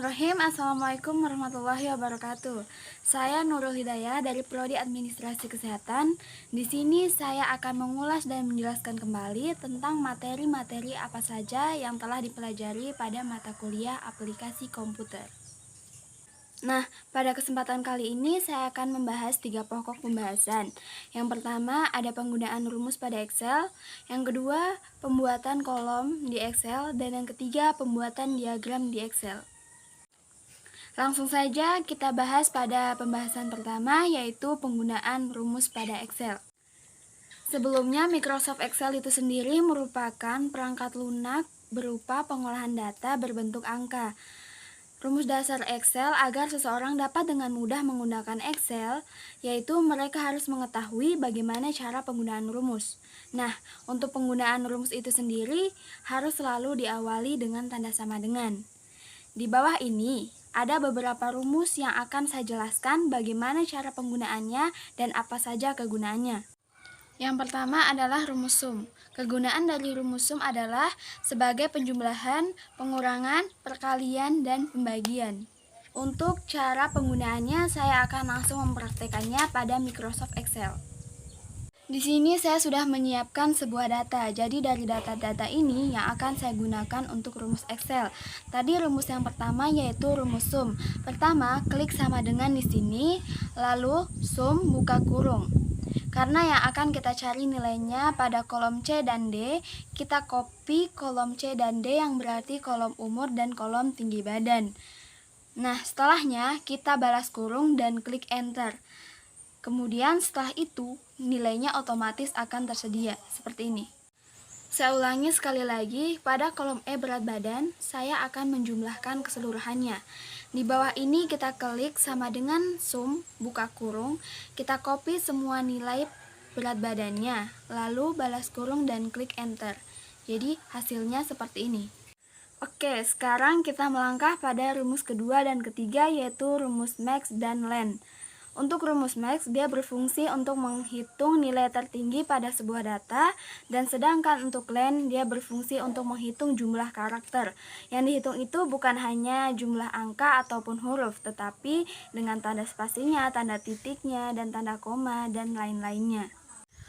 Bismillahirrahmanirrahim. Assalamualaikum warahmatullahi wabarakatuh. Saya Nurul Hidayah dari Prodi Administrasi Kesehatan. Di sini saya akan mengulas dan menjelaskan kembali tentang materi-materi apa saja yang telah dipelajari pada mata kuliah aplikasi komputer. Nah, pada kesempatan kali ini saya akan membahas 3 pokok pembahasan. Yang pertama ada penggunaan rumus pada Excel, yang kedua pembuatan kolom di Excel, dan yang ketiga pembuatan diagram di Excel. Langsung saja kita bahas pada pembahasan pertama, yaitu penggunaan rumus pada Excel. Sebelumnya, Microsoft Excel itu sendiri merupakan perangkat lunak berupa pengolahan data berbentuk angka. Rumus dasar Excel agar seseorang dapat dengan mudah menggunakan Excel, yaitu mereka harus mengetahui bagaimana cara penggunaan rumus. Nah, untuk penggunaan rumus itu sendiri harus selalu diawali dengan tanda sama dengan. Di bawah ini ada beberapa rumus yang akan saya jelaskan bagaimana cara penggunaannya dan apa saja kegunaannya. Yang pertama adalah rumus sum. Kegunaan dari rumus sum adalah sebagai penjumlahan, pengurangan, perkalian, dan pembagian. Untuk cara penggunaannya, saya akan langsung mempraktekannya pada Microsoft Excel. Di sini saya sudah menyiapkan sebuah data. Jadi dari data-data ini yang akan saya gunakan untuk rumus Excel. Tadi rumus yang pertama yaitu rumus sum. Pertama, klik sama dengan di sini, lalu sum buka kurung. Karena yang akan kita cari nilainya pada kolom C dan D, kita copy kolom C dan D yang berarti kolom umur dan kolom tinggi badan. Nah, setelahnya kita balas kurung dan klik enter. Kemudian setelah itu, nilainya otomatis akan tersedia, seperti ini. Saya ulangi sekali lagi, pada kolom E berat badan, saya akan menjumlahkan keseluruhannya. Di bawah ini kita klik sama dengan sum, buka kurung, kita copy semua nilai berat badannya, lalu balas kurung dan klik enter. Jadi hasilnya seperti ini. Oke, sekarang kita melangkah pada rumus kedua dan ketiga, yaitu rumus max dan len. Untuk rumus max, dia berfungsi untuk menghitung nilai tertinggi pada sebuah data, dan sedangkan untuk len, dia berfungsi untuk menghitung jumlah karakter. Yang dihitung itu bukan hanya jumlah angka ataupun huruf, tetapi dengan tanda spasinya, tanda titiknya, dan tanda koma, dan lain-lainnya.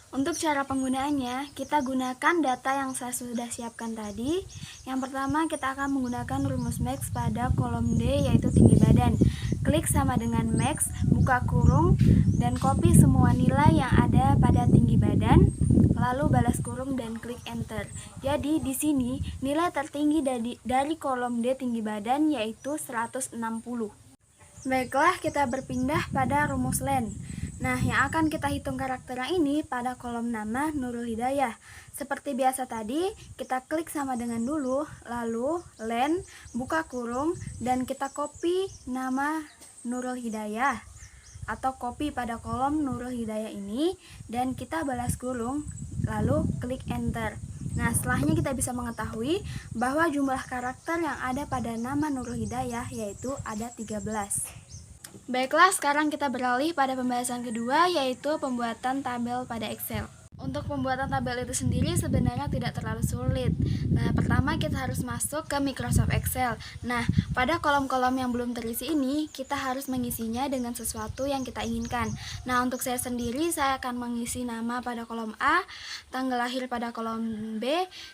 Untuk cara penggunaannya, kita gunakan data yang saya sudah siapkan tadi. Yang pertama, kita akan menggunakan rumus max pada kolom D, yaitu tinggi badan. Klik sama dengan max, buka kurung, dan copy semua nilai yang ada pada tinggi badan, lalu balas kurung dan klik enter. Jadi di sini nilai tertinggi dari kolom D tinggi badan yaitu 160. Baiklah, kita berpindah pada rumus len. Nah, yang akan kita hitung karakternya ini pada kolom nama Nurul Hidayah. Seperti biasa tadi, kita klik sama dengan dulu, lalu len, buka kurung, dan kita copy nama Nurul Hidayah atau copy pada kolom Nurul Hidayah ini, dan kita balas kurung, lalu klik enter. Nah, setelahnya kita bisa mengetahui bahwa jumlah karakter yang ada pada nama Nurul Hidayah yaitu ada 13. Baiklah, sekarang kita beralih pada pembahasan kedua, yaitu pembuatan tabel pada Excel. Untuk pembuatan tabel itu sendiri sebenarnya tidak terlalu sulit. Nah, pertama kita harus masuk ke Microsoft Excel. Nah, pada kolom-kolom yang belum terisi ini, kita harus mengisinya dengan sesuatu yang kita inginkan. Nah, untuk saya sendiri, saya akan mengisi nama pada kolom A, tanggal lahir pada kolom B,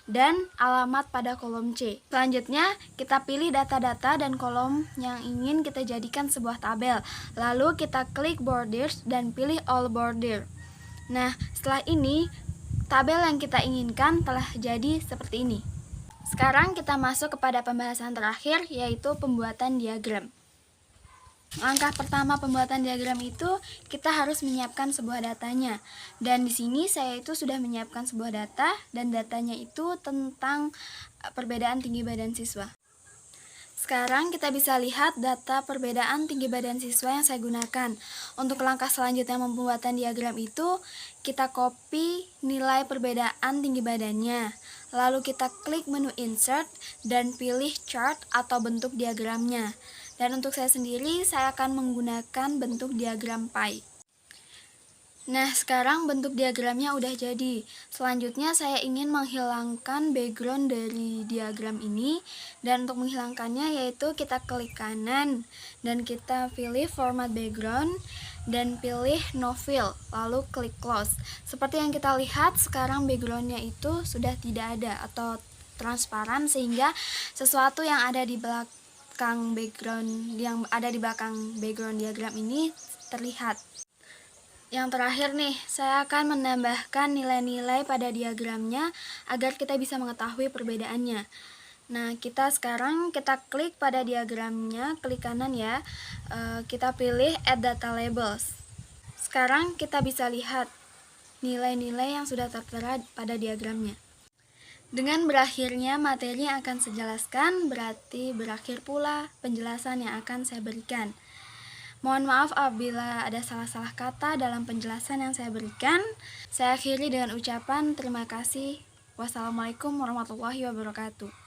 dan alamat pada kolom C. Selanjutnya, kita pilih data-data dan kolom yang ingin kita jadikan sebuah tabel. Lalu kita klik Borders dan pilih All Border. Nah, setelah ini, tabel yang kita inginkan telah jadi seperti ini. Sekarang kita masuk kepada pembahasan terakhir, yaitu pembuatan diagram. Langkah pertama pembuatan diagram itu, kita harus menyiapkan sebuah datanya. Dan di sini saya itu sudah menyiapkan sebuah data, dan datanya itu tentang perbedaan tinggi badan siswa. Sekarang kita bisa lihat data perbedaan tinggi badan siswa yang saya gunakan. Untuk langkah selanjutnya pembuatan diagram itu, kita copy nilai perbedaan tinggi badannya. Lalu kita klik menu insert dan pilih chart atau bentuk diagramnya. Dan untuk saya sendiri, saya akan menggunakan bentuk diagram pie. Nah, sekarang bentuk diagramnya udah jadi. Selanjutnya saya ingin menghilangkan background dari diagram ini. Dan untuk menghilangkannya yaitu kita klik kanan dan kita pilih format background dan pilih no fill, lalu klik close. Seperti yang kita lihat sekarang backgroundnya itu sudah tidak ada atau transparan, sehingga sesuatu yang ada di belakang background diagram ini terlihat. Yang terakhir nih, saya akan menambahkan nilai-nilai pada diagramnya agar kita bisa mengetahui perbedaannya. Nah, kita klik pada diagramnya, klik kanan ya. Kita pilih Add Data Labels. Sekarang kita bisa lihat nilai-nilai yang sudah tertera pada diagramnya. Dengan berakhirnya materi yang akan saya jelaskan, berarti berakhir pula penjelasan yang akan saya berikan. Mohon maaf apabila ada salah-salah kata dalam penjelasan yang saya berikan. Saya akhiri dengan ucapan terima kasih. Wassalamualaikum warahmatullahi wabarakatuh.